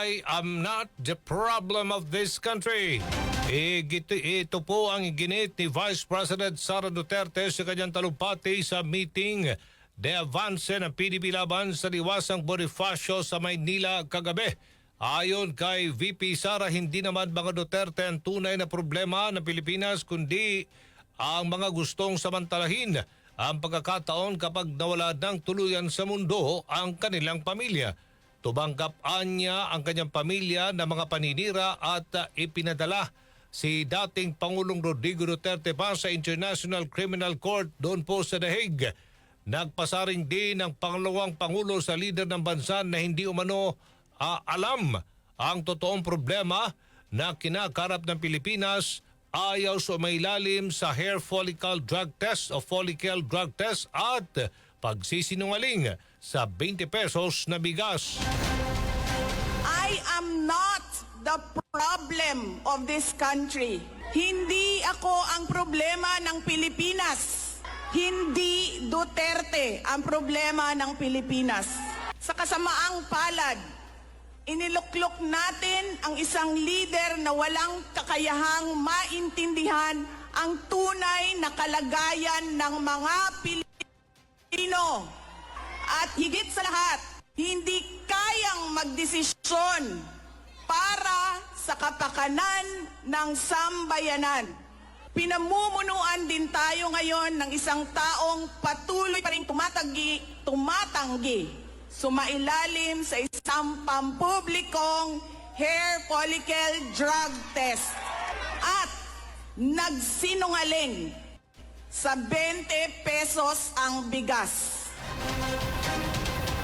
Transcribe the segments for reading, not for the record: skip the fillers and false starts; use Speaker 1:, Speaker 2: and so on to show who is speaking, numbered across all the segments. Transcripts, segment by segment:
Speaker 1: I am not the problem of this country. Ito po ang iginit ni Vice President Sara Duterte sa kanyang talumpati sa meeting de avance ng PDP laban sa diwasang Bonifacio sa Maynila kagabi. Ayon kay VP Sara, hindi naman mga Duterte ang tunay na problema ng Pilipinas kundi ang mga gustong samantalahin ang pagkakataon kapag nawala ng tuluyan sa mundo ang kanilang pamilya. Tumanggap-an niya ang kanyang pamilya na mga paninira at ipinadala si dating Pangulong Rodrigo Duterte pa sa International Criminal Court doon po sa The Hague. Nagpasaring din ng pangalawang Pangulo sa lider ng bansa na hindi umano alam ang totoong problema na kinakarap ng Pilipinas, ayaw sumailalim sa hair follicle drug test o follicle drug test at pagsisinungaling sa 20 pesos na bigas.
Speaker 2: I am not the problem of this country. Hindi ako ang problema ng Pilipinas. Hindi Duterte ang problema ng Pilipinas. Sa kasamaang palad, iniluklok natin ang isang leader na walang kakayahang maintindihan ang tunay na kalagayan ng mga Pilipino. At higit sa lahat, hindi kayang magdesisyon para sa kapakanan ng sambayanan. Pinamumunuan din tayo ngayon ng isang taong patuloy pa rin tumatanggi, sumailalim sa isang pampublikong hair follicle drug test at nagsinungaling sa 20 pesos ang bigas.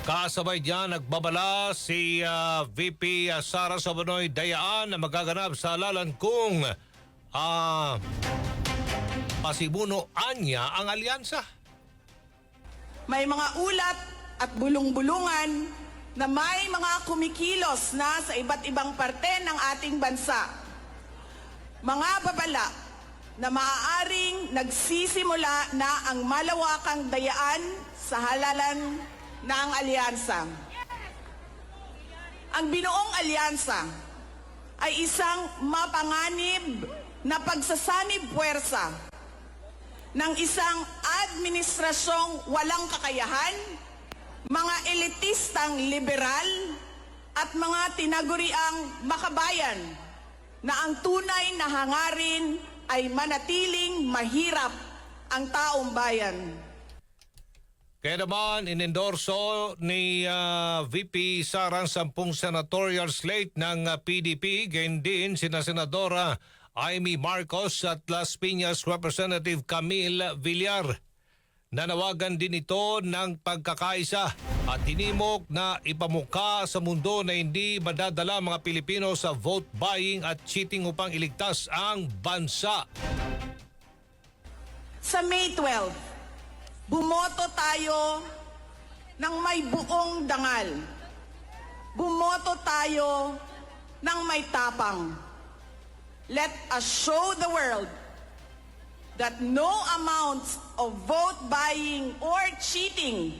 Speaker 1: Kasabay diyan, nagbabala si VP Sara sa Banoy Dayaan na magaganap sa halalan kung pasibunuan niya ang alyansa.
Speaker 2: May mga ulat at bulong-bulungan na may mga kumikilos na sa iba't ibang parte ng ating bansa. Mga babala na maaaring nagsisimula na ang malawakang dayaan sa halalan ng alyansa. Ang binuong alyansa ay isang mapanganib na pagsasanib puwersa ng isang administrasyong walang kakayahan, mga elitistang liberal at mga tinaguriang makabayan na ang tunay na hangarin ay manatiling mahirap ang taong bayan.
Speaker 1: Kaya naman, inendorso ni VP Sara ang 10 senatorial slate ng PDP, gayon din sina Senadora Amy Marcos at Las Piñas Representative Camille Villar. Nanawagan din ito ng pagkakaisa at tinimok na ipamukha sa mundo na hindi madadala mga Pilipino sa vote buying at cheating upang iligtas ang bansa.
Speaker 2: Sa May 12, bumoto tayo ng may buong dangal. Bumoto tayo ng may tapang. Let us show the world that no amount of vote buying or cheating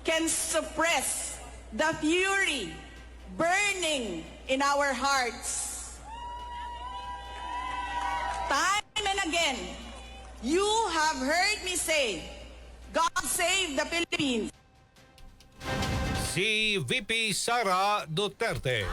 Speaker 2: can suppress the fury burning in our hearts. Time and again, you have heard me say, God save the Philippines.
Speaker 1: Si VP Sara Duterte.